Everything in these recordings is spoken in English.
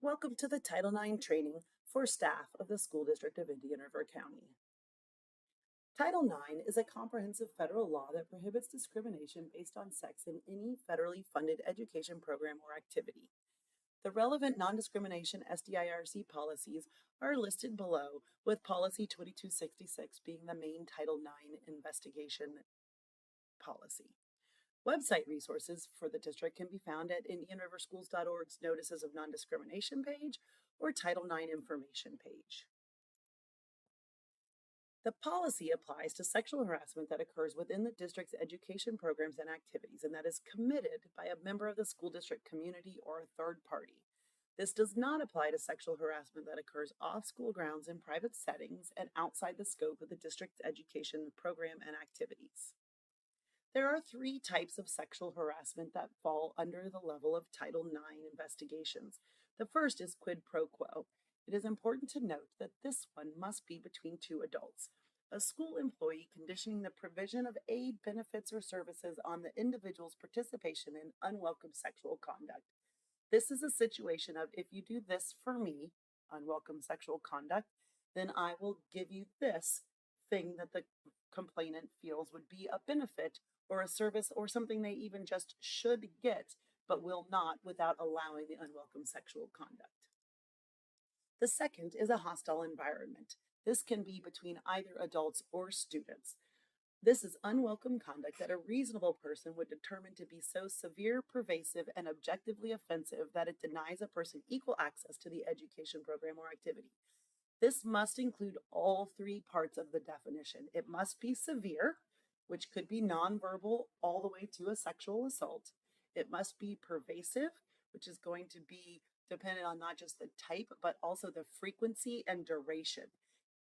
Welcome to the Title IX training for staff of the School District of Indian River County. Title IX is a comprehensive federal law that prohibits discrimination based on sex in any federally funded education program or activity. The relevant non-discrimination SDIRC policies are listed below, with Policy 2266 being the main Title IX investigation policy. Website resources for the district can be found at IndianRiverSchools.org's Notices of Non-Discrimination page or Title IX information page. The policy applies to sexual harassment that occurs within the district's education programs and activities, and that is committed by a member of the school district community or a third party. This does not apply to sexual harassment that occurs off school grounds in private settings and outside the scope of the district's education program and activities. There are three types of sexual harassment that fall under the level of Title IX investigations. The first is quid pro quo. It is important to note that this one must be between two adults. A school employee conditioning the provision of aid, benefits, or services on the individual's participation in unwelcome sexual conduct. This is a situation of, if you do this for me, unwelcome sexual conduct, then I will give you this thing that the complainant feels would be a benefit or a service or something they even just should get, but will not without allowing the unwelcome sexual conduct. The second is a hostile environment. This can be between either adults or students. This is unwelcome conduct that a reasonable person would determine to be so severe, pervasive, and objectively offensive that it denies a person equal access to the education program or activity. This must include all three parts of the definition. It must be severe, which could be nonverbal all the way to a sexual assault. It must be pervasive, which is going to be dependent on not just the type, but also the frequency and duration.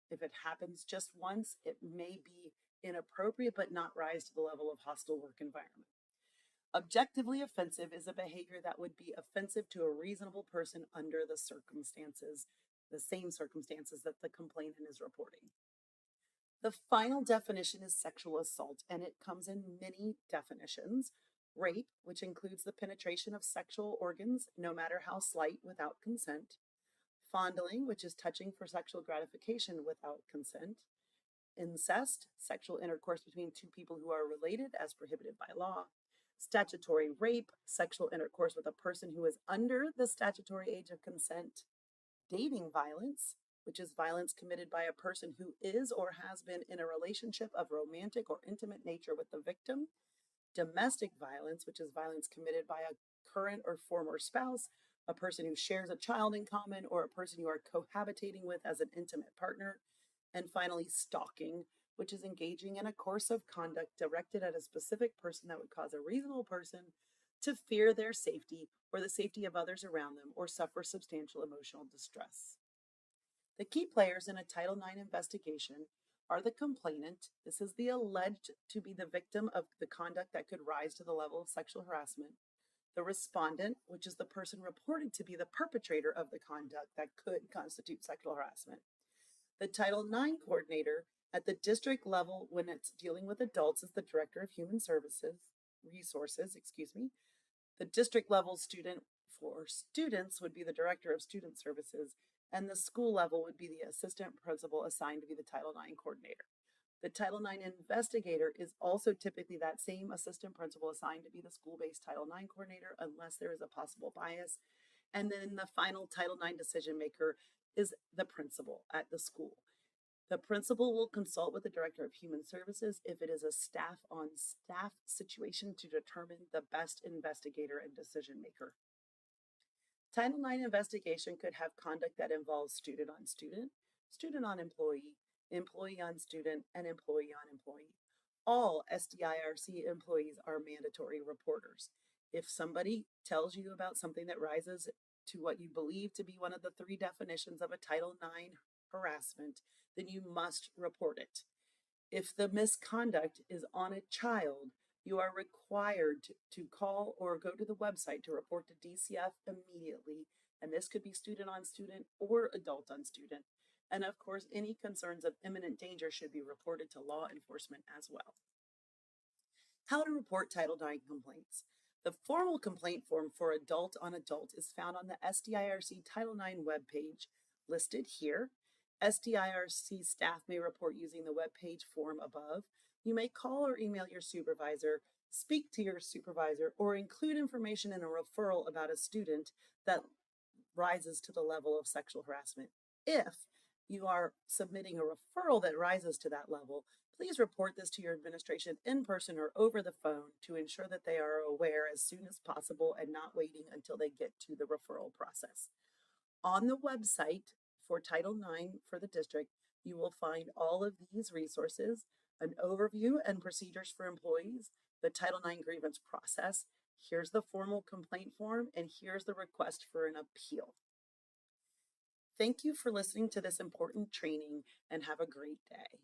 If it happens just once, it may be inappropriate, but not rise to the level of hostile work environment. Objectively offensive is a behavior that would be offensive to a reasonable person under the circumstances, the same circumstances that the complainant is reporting. The final definition is sexual assault, and it comes in many definitions. Rape, which includes the penetration of sexual organs, no matter how slight, without consent. Fondling, which is touching for sexual gratification without consent. Incest, sexual intercourse between two people who are related as prohibited by law. Statutory rape, sexual intercourse with a person who is under the statutory age of consent. Dating violence, which is violence committed by a person who is or has been in a relationship of romantic or intimate nature with the victim. Domestic violence, which is violence committed by a current or former spouse, a person who shares a child in common, or a person you are cohabitating with as an intimate partner. And finally, stalking, which is engaging in a course of conduct directed at a specific person that would cause a reasonable person to fear their safety or the safety of others around them or suffer substantial emotional distress. The key players in a Title IX investigation are the complainant. This is the alleged to be the victim of the conduct that could rise to the level of sexual harassment. The respondent, which is the person reported to be the perpetrator of the conduct that could constitute sexual harassment. The Title IX coordinator at the district level, when it's dealing with adults, is the Director of Human Resources. The district level student for students would be the Director of Student Services, and the school level would be the assistant principal assigned to be the Title IX coordinator. The Title IX investigator is also typically that same assistant principal assigned to be the school-based Title IX coordinator unless there is a possible bias. And then the final Title IX decision maker is the principal at the school. The principal will consult with the Director of Human Services if it is a staff-on-staff situation to determine the best investigator and decision maker. Title IX investigation could have conduct that involves student on student, student on employee, employee on student, and employee on employee. All SDIRC employees are mandatory reporters. If somebody tells you about something that rises to what you believe to be one of the three definitions of a Title IX harassment, then you must report it. If the misconduct is on a child, you are required to call or go to the website to report to DCF immediately, and this could be student on student or adult on student. And of course, any concerns of imminent danger should be reported to law enforcement as well. How to report Title IX complaints. The formal complaint form for adult on adult is found on the SDIRC Title IX webpage listed here. SDIRC staff may report using the webpage form above. You may call or email your supervisor, speak to your supervisor, or include information in a referral about a student that rises to the level of sexual harassment. If you are submitting a referral that rises to that level, please report this to your administration in person or over the phone to ensure that they are aware as soon as possible and not waiting until they get to the referral process. On the website for Title IX for the district, you will find all of these resources, an overview and procedures for employees, the Title IX grievance process. Here's the formal complaint form, and here's the request for an appeal. Thank you for listening to this important training, and have a great day.